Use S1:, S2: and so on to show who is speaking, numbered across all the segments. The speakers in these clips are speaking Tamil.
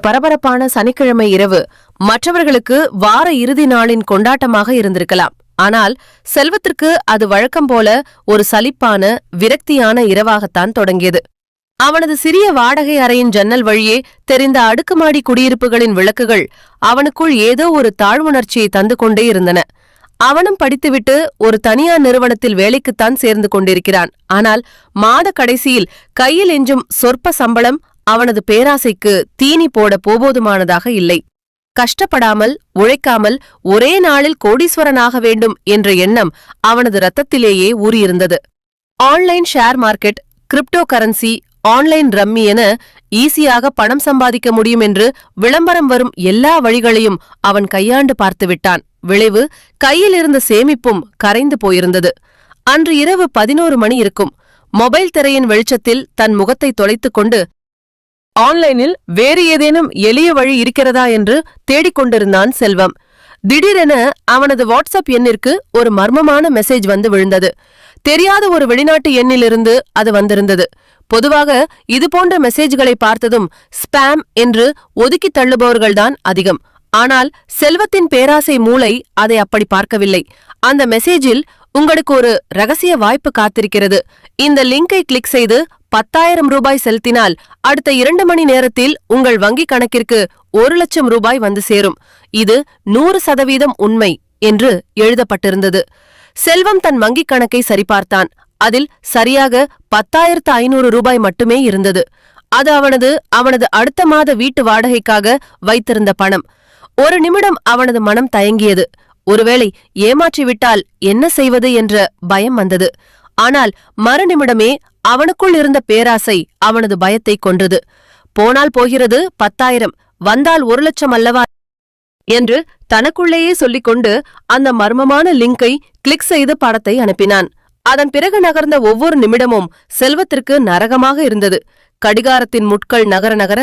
S1: பரபரப்பான சனிக்கிழமை இரவு மற்றவர்களுக்கு வார இறுதி நாளின் கொண்டாட்டமாக இருந்திருக்கலாம். ஆனால் செல்வத்திற்கு அது வழக்கம் போல ஒரு சலிப்பான, விரக்தியான இரவாகத்தான் தொடங்கியது. அவனது சிறிய வாடகை அறையின் ஜன்னல் வழியே தெரிந்த அடுக்குமாடி குடியிருப்புகளின் விளக்குகள் அவனுக்குள் ஏதோ ஒரு தாழ்வுணர்ச்சியை தந்து கொண்டே இருந்தன. அவனும் படித்துவிட்டு ஒரு தனியார் நிறுவனத்தில் வேலைக்குத்தான் சேர்ந்து கொண்டிருக்கிறான். ஆனால் மாத கடைசியில் கையில் எஞ்சும் சொற்ப சம்பளம் அவனது பேராசைக்கு தீனி போட போதுமானதாக இல்லை. கஷ்டப்படாமல், உழைக்காமல் ஒரே நாளில் கோடீஸ்வரனாக வேண்டும் என்ற எண்ணம் அவனது இரத்தத்திலேயே ஊறியிருந்தது. Online share market, cryptocurrency, online rummy என ஈஸியாக பணம் சம்பாதிக்க முடியும் என்று விளம்பரம் வரும் எல்லா வழிகளையும் அவன் கையாண்டு பார்த்துவிட்டான். விளைவு, கையில் இருந்த சேமிப்பும் கரைந்து போயிருந்தது. அன்று இரவு 11 மணி இருக்கும். மொபைல் திரையின் வெளிச்சத்தில் தன் முகத்தை தொலைத்துக் கொண்டு ஆன்லைனில் வேறு ஏதேனும் எளிய வழி இருக்கிறதா என்று தேடிக்கொண்டிருந்தான் செல்வம். திடீரென அவனது வாட்ஸ்அப் எண்ணிற்கு ஒரு மர்மமான மெசேஜ் வந்து விழுந்தது. தெரியாத ஒரு வெளிநாட்டு எண்ணிலிருந்து அது வந்திருந்தது. பொதுவாக இதுபோன்ற மெசேஜ்களை பார்த்ததும் ஸ்பாம் என்று ஒதுக்கி தள்ளுபவர்கள்தான் அதிகம். ஆனால் செல்வத்தின் பேராசை மூளை அதை அப்படி பார்க்கவில்லை. அந்த மெசேஜில், உங்களுக்கு ஒரு ரகசிய வாய்ப்பு காத்திருக்கிறது. இந்த லிங்கை கிளிக் செய்து 10,000 ரூபாய் செலுத்தினால் அடுத்த 2 மணி நேரத்தில் உங்கள் வங்கிக் கணக்கிற்கு 1,00,000 ரூபாய் வந்து சேரும். இது 100% உண்மை என்று எழுதப்பட்டிருந்தது. செல்வம் தன் வங்கிக் கணக்கை சரிபார்த்தான். அதில் சரியாக 10,500 ரூபாய் மட்டுமே இருந்தது. அது அவனது அடுத்த மாத வீட்டு வாடகைக்காக வைத்திருந்த பணம். ஒரு நிமிடம் அவனது மனம் தயங்கியது. ஒருவேளை ஏமாற்றிவிட்டால் என்ன செய்வது என்ற பயம் வந்தது. ஆனால் மறுநிமிடமே அவனுக்குள் இருந்த பேராசை அவனது பயத்தை கொன்றது. போனால் போகிறது 10,000, வந்தால் 1,00,000 அல்லவா என்று தனக்குள்ளேயே சொல்லிக்கொண்டு அந்த மர்மமான லிங்கை கிளிக் செய்து படத்தை அனுப்பினான். அதன் பிறகு நகர்ந்த ஒவ்வொரு நிமிடமும் செல்வத்திற்கு நரகமாக இருந்தது. கடிகாரத்தின் முட்கள் நகர நகர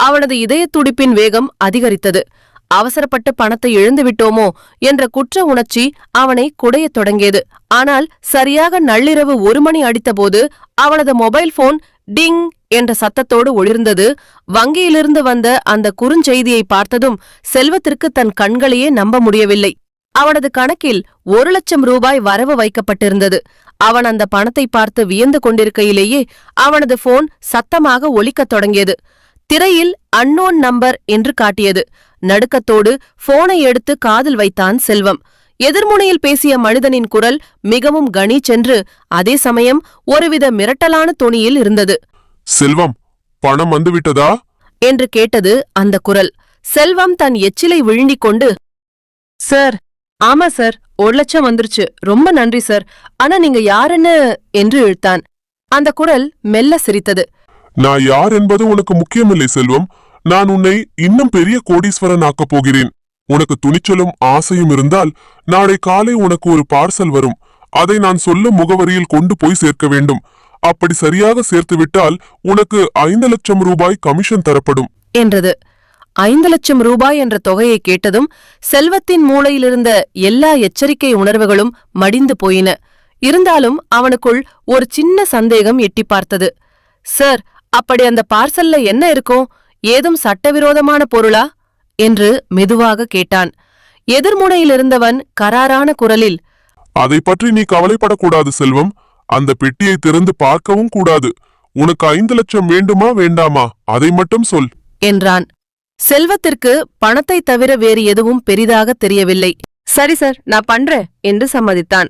S1: அவனது இதயத் துடிப்பின் வேகம் அதிகரித்தது. அவசரப்பட்டு பணத்தை இழந்துவிட்டோமோ என்ற குற்ற உணர்ச்சி அவனை குடையத் தொடங்கியது. ஆனால் சரியாக நள்ளிரவு 1 மணி அடித்தபோது அவனது மொபைல் போன் டிங் என்ற சத்தத்தோடு ஒளிர்ந்தது. வங்கியிலிருந்து வந்த அந்த குறுஞ்செய்தியை பார்த்ததும் செல்வத்திற்கு தன் கண்களையே நம்ப முடியவில்லை. அவனது கணக்கில் 1,00,000 ரூபாய் வரவு வைக்கப்பட்டிருந்தது. அவன் அந்த பணத்தை பார்த்து வியந்து கொண்டிருக்கையிலேயே அவனது போன் சத்தமாக ஒலிக்கத் தொடங்கியது. திரையில் அன்னோன் நம்பர் என்று காட்டியது. நடுக்கத்தோடு போனை எடுத்து காதில் வைத்தான் செல்வம். எதிர்முனையில் பேசிய மனிதனின் குரல் மிகவும் கணீச்சென்று, அதே சமயம் ஒருவித மிரட்டலான தொனியில் இருந்தது.
S2: செல்வம், பணம் வந்துவிட்டதா
S1: என்று கேட்டது அந்த குரல். செல்வம் தன் எச்சிலை விழுங்கிக் கொண்டு, சார், ஆமா சார், 1,00,000 வந்துருச்சு, ரொம்ப நன்றி சார், ஆனா நீங்க யாருன்னு என்று இழுத்தான். அந்த குரல் மெல்ல சிரித்தது.
S2: நான் யார் என்பது உனக்கு முக்கியமில்லை செல்வம். நான் உன்னை இன்னும் பெரிய கோடீஸ்வரன் ஆக்கப் போகிறேன். உனக்கு துணிச்சலும் ஆசையும் இருந்தால் நாளை காலை உனக்கு ஒரு பார்சல் வரும். அதை நான் சொல்லும் முகவரியில் கொண்டு போய் சேர்க்க வேண்டும். அப்படி சரியாக சேர்த்துவிட்டால் உனக்கு 5,00,000 ரூபாய் கமிஷன் தரப்படும்
S1: என்றது. 5,00,000 ரூபாய் என்ற தொகையை கேட்டதும் செல்வத்தின் மூளையிலிருந்த எல்லா எச்சரிக்கை உணர்வுகளும் மடிந்து போயின. இருந்தாலும் அவனுக்குள் ஒரு சின்ன சந்தேகம் எட்டி பார்த்தது. சார், அப்படி அந்த பார்சல்ல என்ன இருக்கும்? ஏதும் சட்டவிரோதமான பொருளா என்று மெதுவாக கேட்டான். எதிர்முனையிலிருந்தவன் கராரான குரலில்,
S2: அதை பற்றி நீ கவலைப்படக்கூடாது செல்வம். அந்த பெட்டியை திறந்து பார்க்கவும் கூடாது. உனக்கு 5,00,000 வேண்டுமா வேண்டாமா, அதை மட்டும் சொல்
S1: என்றான். செல்வத்திற்கு பணத்தை தவிர வேறு எதுவும் பெரிதாக தெரியவில்லை. சரி சார், நான் பண்றேன் என்று சம்மதித்தான்.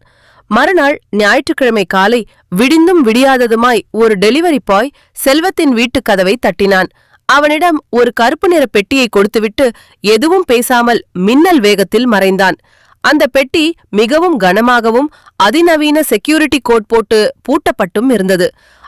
S1: மறுநாள் ஞாயிற்றுக்கிழமை காலை விடிந்தும் விடியாததுமாய் ஒரு டெலிவரி பாய் செல்வத்தின் வீட்டுக் கதவை தட்டினான். அவனிடம் ஒரு கருப்பு நிற பெட்டியை கொடுத்துவிட்டு எதுவும் பேசாமல் மின்னல் வேகத்தில் மறைந்தான். அந்த பெட்டி மிகவும் கனமாகவும் அதிநவீன செக்யூரிட்டி கோட் போட்டு பூட்டப்பட்டும் இருந்தது.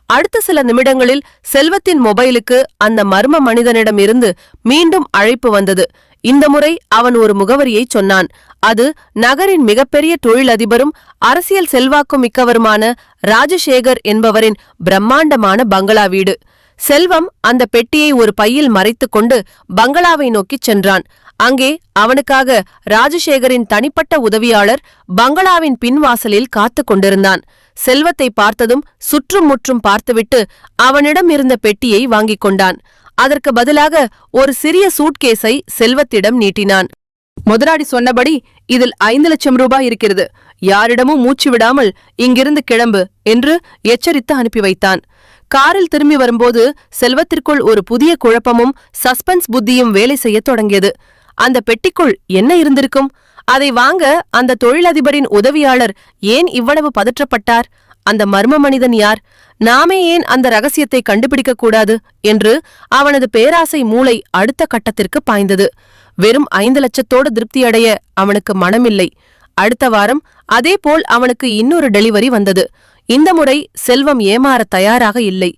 S1: அடுத்த சில நிமிடங்களில் செல்வத்தின் மொபைலுக்கு அந்த மர்ம மனிதனிடம் இருந்து மீண்டும் அழைப்பு வந்தது. இந்த முறை அவன் ஒரு முகவரியை சொன்னான். அது நகரின் மிகப்பெரிய தொழிலதிபரும் அரசியல் செல்வாக்கும் மிக்கவருமான ராஜசேகர் என்பவரின் பிரம்மாண்டமான பங்களா வீடு. செல்வம் அந்த பெட்டியை ஒரு பையில் மறைத்துக் கொண்டு பங்களாவை நோக்கிச் சென்றான். அங்கே அவனுக்காக ராஜசேகரின் தனிப்பட்ட உதவியாளர் பங்களாவின் பின்வாசலில் காத்துக் கொண்டிருந்தான். செல்வத்தை பார்த்ததும் சுற்றும் முற்றும் பார்த்துவிட்டு அவனிடம் இருந்த பெட்டியை வாங்கிக் கொண்டான். அதற்கு பதிலாக ஒரு சிறிய சூட்கேஸை செல்வத்திடம் நீட்டினான்.
S3: முதலாளி சொன்னபடி இதில் 5 லட்சம் ரூபாய் இருக்கிறது. யாரிடமும் மூச்சு விடாமல் இங்கிருந்து கிளம்பு என்று எச்சரித்து அனுப்பி வைத்தான். காரில் திரும்பி வரும்போது செல்வத்திற்குள் ஒரு புதிய குழப்பமும் சஸ்பென்ஸ் புத்தியும் வேலை செய்யத் தொடங்கியது. அந்த பெட்டிக்குள் என்ன இருந்திருக்கும்? அதை வாங்க அந்த தொழிலதிபரின் உதவியாளர் ஏன் இவ்வளவு பதற்றப்பட்டார்? அந்த மர்ம மனிதன் யார்? நாமே ஏன் அந்த ரகசியத்தை கண்டுபிடிக்க கூடாது என்று அவனது பேராசை மூளை அடுத்த கட்டத்திற்கு பாய்ந்தது. வெறும் 5 லட்சத்தோடு திருப்தியடைய அவனுக்கு மனமில்லை. அடுத்த வாரம் அதேபோல் அவனுக்கு இன்னொரு டெலிவரி வந்தது. இந்த முறை செல்வம் ஏமாற தயாராக இல்லை.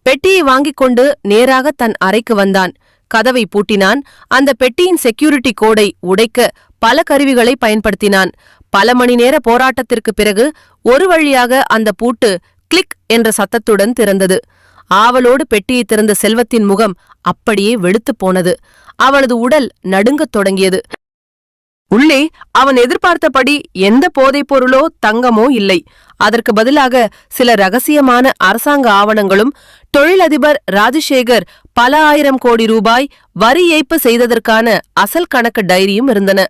S3: பெட்டியை வாங்கிக் கொண்டு நேராக தன் அறைக்கு வந்தான். கதவை பூட்டினான். அந்த பெட்டியின் செக்யூரிட்டி கோடை உடைக்க பல கருவிகளை பயன்படுத்தினான். பல மணி நேர போராட்டத்திற்கு பிறகு ஒரு வழியாக அந்த பூட்டு கிளிக் என்ற சத்தத்துடன் திறந்தது. ஆவலோடு பெட்டியை திறந்த செல்வத்தின் முகம் அப்படியே வெளுத்துப் போனது. அவனது உடல் நடுங்கத் தொடங்கியது. உள்ளே அவன் எதிர்பார்த்தபடி எந்த போதைப் பொருளோ தங்கமோ இல்லை. அதற்கு பதிலாக சில ரகசியமான அரசாங்க ஆவணங்களும் தொழிலதிபர் ராஜசேகர் பல 1000 கோடி ரூபாய் வரி ஏய்ப்பு செய்ததற்கான அசல் கணக்கு டைரியும் இருந்தன.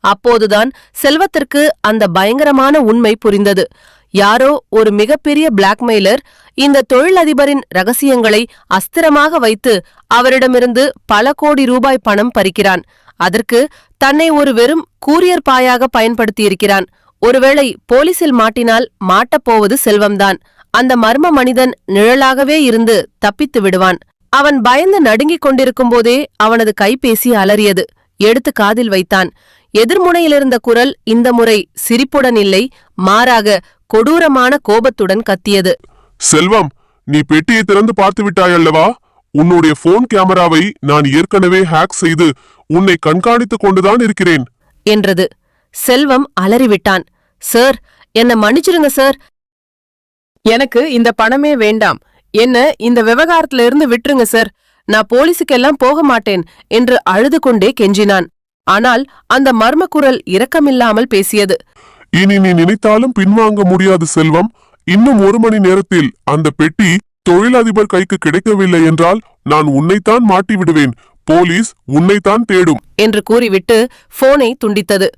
S3: அப்போதுதான் செல்வத்திற்கு அந்த பயங்கரமான உண்மை புரிந்தது. யாரோ ஒரு மிகப்பெரிய பிளாக்மெயிலர் இந்த தொழிலதிபரின் ரகசியங்களை அஸ்திரமாக வைத்து அவரிடமிருந்து பல கோடி ரூபாய் பணம் பறிக்கிறான். அதற்கு தன்னை ஒரு வெறும் கூரியர் பாயாக பயன்படுத்தியிருக்கிறான். ஒருவேளை போலீசில் மாட்டினால் மாட்டப்போவது செல்வம்தான். அந்த மர்ம மனிதன் நிழலாகவே இருந்து தப்பித்து விடுவான். அவன் பயந்து நடுங்கிக் கொண்டிருக்கும் போதே அவனது கைபேசி அலறியது. எடுத்து காதில் வைத்தான். எதிர்முனையிலிருந்த குரல் இந்த முறை சிரிப்புடன் இல்லை, மாறாக கொடூரமான கோபத்துடன் கத்தியது.
S2: செல்வம், நீ பெட்டியை திறந்து பார்த்து விட்டாயல்லவா? உன்னுடைய போன் கேமராவை நான் ஏற்கனவே ஹேக் செய்து உன்னை கண்காணித்துக் கொண்டுதான் இருக்கிறேன்
S1: என்றது. செல்வம் அலறிவிட்டான். சார், என்ன மன்னிச்சிருங்க சார்.
S3: எனக்கு இந்த பணமே வேண்டாம். என்ன இந்த விவகாரத்துல இருந்து விட்டுருங்க சார். நான் போலீஸுக்கெல்லாம் போக மாட்டேன் என்று அழுது கொண்டே கெஞ்சினான். ஆனால் அந்த மர்ம குரல் இரக்கமில்லாமல் பேசியது.
S2: இனி நீ நினைத்தாலும் பின்வாங்க முடியாது செல்வம். இன்னும் 1 மணி நேரத்தில் அந்த பெட்டி தொழிலதிபர் கைக்கு கிடைக்கவில்லை என்றால் நான் உன்னைத்தான் மாட்டி விடுவேன். போலீஸ் உன்னைத்தான் தேடும்
S1: என்று கூறிவிட்டு போனை துண்டித்தது.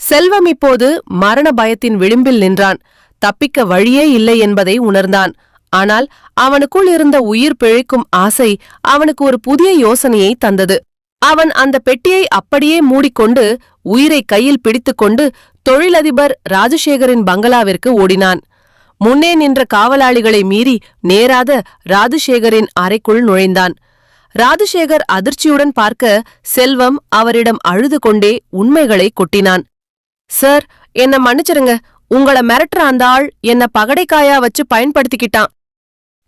S1: செல்வம் இப்போது மரண பயத்தின் விளிம்பில் நின்றான். தப்பிக்க வழியே இல்லை என்பதை உணர்ந்தான். ஆனால் அவனுக்குள் இருந்த உயிர் பிழைக்கும் ஆசை அவனுக்கு ஒரு புதிய யோசனையை தந்தது. அவன் அந்த பெட்டியை அப்படியே மூடிக்கொண்டு உயிரை கையில் பிடித்துக்கொண்டு தொழிலதிபர் ராஜசேகரின் பங்களாவிற்கு ஓடினான். முன்னே நின்ற காவலாளிகளை மீறி நேராத ராஜசேகரின் அறைக்குள் நுழைந்தான். ராஜசேகர் அதிர்ச்சியுடன் பார்க்க செல்வம் அவரிடம் அழுது கொண்டே உண்மைகளை கொட்டினான். சார், என்ன மன்னிச்சிருங்க. உங்கள மிரட்டுற அந்த ஆள் என்ன பகடைக்காயா வச்சு பயன்படுத்திக்கிட்டான்.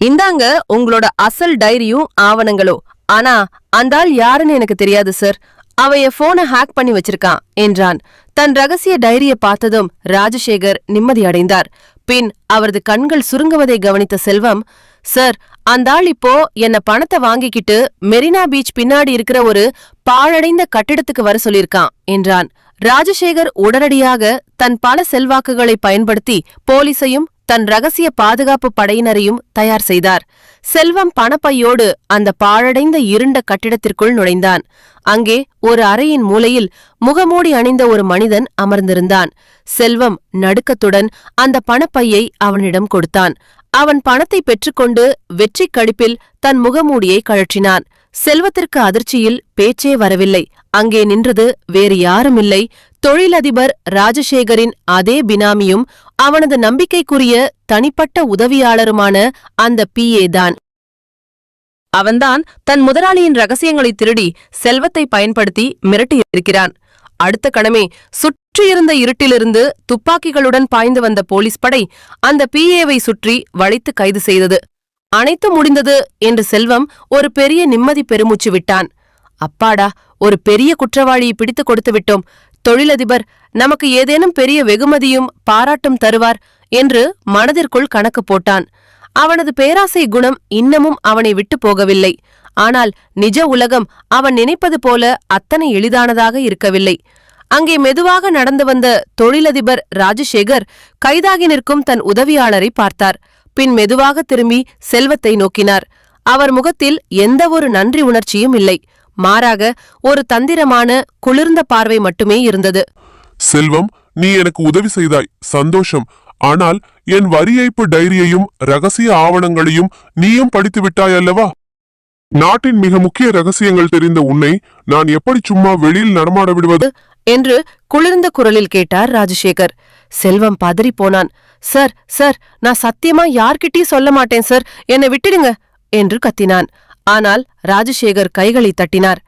S1: இந்தாங்க உங்களோட அசல் டைரியும் ஆவணங்களோ. ஆனா அந்த ஆள் யாருன்னு எனக்கு தெரியாது சார். அவன் என் போனை ஹேக் பண்ணி வச்சிருக்கான் என்றான். தன் ரகசிய டைரிய பார்த்ததும் ராஜசேகர் நிம்மதியடைந்தார். பின் அவரது கண்கள் சுருங்குவதை கவனித்த செல்வம், சார், அந்த ஆள் இப்போ என்ன பணத்தை வாங்கிக்கிட்டு மெரினா பீச் பின்னாடி இருக்கிற ஒரு பாழடைந்த கட்டிடத்துக்கு வர சொல்லியிருக்கான் என்றான். ராஜசேகர் உடனடியாக தன் பல செல்வாக்குகளை பயன்படுத்தி போலீசையும் தன் ரகசிய பாதுகாப்பு படையினரையும் தயார் செய்தார். செல்வம் பணப்பையோடு அந்த பாழடைந்த இருண்ட கட்டிடத்திற்குள் நுழைந்தான். அங்கே ஒரு அறையின் மூலையில் முகமூடி அணிந்த ஒரு மனிதன் அமர்ந்திருந்தான். செல்வம் நடுக்கத்துடன் அந்த பணப்பையை அவனிடம் கொடுத்தான். அவன் பணத்தை பெற்றுக்கொண்டு வெற்றி கழிப்பில் தன் முகமூடியை கழற்றினான். செல்வத்திற்கு அதிர்ச்சியில் பேச்சே வரவில்லை. அங்கே நின்றது வேறு யாருமில்லை, தொழிலதிபர் ராஜசேகரின் அதே பினாமியும் அவனது நம்பிக்கைக்குரிய தனிப்பட்ட உதவியாளருமான அந்த PA தான். அவன்தான் தன் முதலாளியின் ரகசியங்களை திருடி செல்வத்தை பயன்படுத்தி மிரட்டியிருக்கிறான். அடுத்த கணமே சுற்றியிருந்த இருட்டிலிருந்து துப்பாக்கிகளுடன் பாய்ந்து வந்த போலீஸ் படை அந்த PAவை சுற்றி வளைத்து கைது செய்தது. அனைத்து முடிந்தது என்று செல்வம் ஒரு பெரிய நிம்மதி பெருமூச்சு விட்டான். அப்பாடா, ஒரு பெரிய குற்றவாளியை பிடித்து கொடுத்து விட்டோம். தொழிலதிபர் நமக்கு ஏதேனும் பெரிய வெகுமதியும் பாராட்டும் தருவார் என்று மனதிற்குள் கணக்கு போட்டான். அவனது பேராசை குணம் இன்னமும் அவனை விட்டு போகவில்லை. ஆனால் நிஜ உலகம் அவன் நினைப்பது போல அத்தனை எளிதானதாக இருக்கவில்லை. அங்கே மெதுவாக நடந்து வந்த தொழிலதிபர் ராஜசேகர் கைதாகி நிற்கும் தன் உதவியாளரை பார்த்தார். பின் மெதுவாக திரும்பி செல்வத்தை நோக்கினார். அவர் முகத்தில் எந்த ஒரு நன்றி உணர்ச்சியும் இல்லை. மாறாக ஒரு தந்திரமான குளிர்ந்த பார்வை மட்டுமே இருந்தது.
S2: செல்வம், நீ எனக்கு உதவி செய்தாய், சந்தோஷம். ஆனால் என் வரி ஏய்ப்பு டைரியையும் ரகசிய ஆவணங்களையும் நீயும் படித்து விட்டாய் அல்லவா? நாட்டின் மிக முக்கிய ரகசியங்கள் தெரிந்த உன்னை நான் எப்படி சும்மா வெளியில் நடமாட விடுவது
S1: என்று குளிர்ந்த குரலில் கேட்டார் ராஜசேகர். செல்வம் பதறி போனான். சார் சார், நான் சத்தியமா யார்கிட்டயும் சொல்ல மாட்டேன் சார், என்னை விட்டுடுங்க என்று கத்தினான். ஆனால் ராஜசேகர் கைகளை தட்டினார்.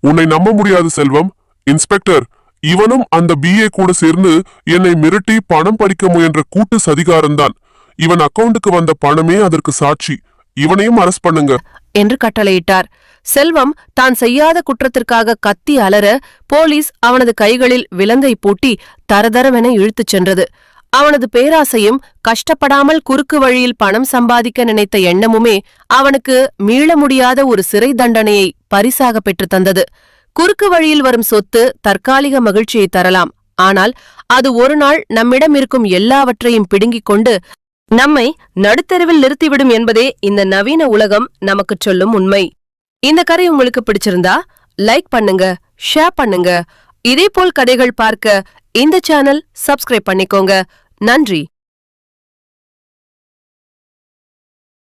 S2: உன்னை நம்ப முடியாது செல்வம். இன்ஸ்பெக்டர், இவனும் அந்த BA கூட சேர்ந்து என்னை மிரட்டி பணம் பறிக்க முயன்ற கூட்டு சதிகாரன்தான். இவன் அக்கவுண்டுக்கு வந்த பணமே அதற்கு சாட்சி. இவனையும் அரெஸ்ட் பண்ணுங்க
S1: என்று கட்டளையிட்டார். செல்வம் தான் செய்யாத குற்றத்திற்காக கத்தி அலற போலீஸ் அவனது கைகளில் விலங்கை பூட்டி தரதரவென இழுத்துச் சென்றது. அவனது பேராசையும் கஷ்டப்படாமல் குறுக்கு வழியில் பணம் சம்பாதிக்க நினைத்த எண்ணமுமே அவனுக்கு மீள முடியாத ஒரு சிறை தண்டனையை பரிசாக பெற்றுத் தந்தது. குறுக்கு வழியில் வரும் சொத்து தற்காலிக மகிழ்ச்சியை தரலாம், ஆனால் அது ஒரு நாள் நம்மிடம் இருக்கும் எல்லாவற்றையும் பிடுங்கிக் கொண்டு நம்மை நடுத்தெருவில் நிறுத்திவிடும் என்பதே இந்த நவீன உலகம் நமக்குச் சொல்லும் உண்மை. இந்த கதை உங்களுக்கு பிடிச்சிருந்தா லைக் பண்ணுங்க, ஷேர் பண்ணுங்க. இதேபோல் கதைகள் பார்க்க இந்த சேனல் சப்ஸ்கிரைப் பண்ணிக்கோங்க. நன்றி.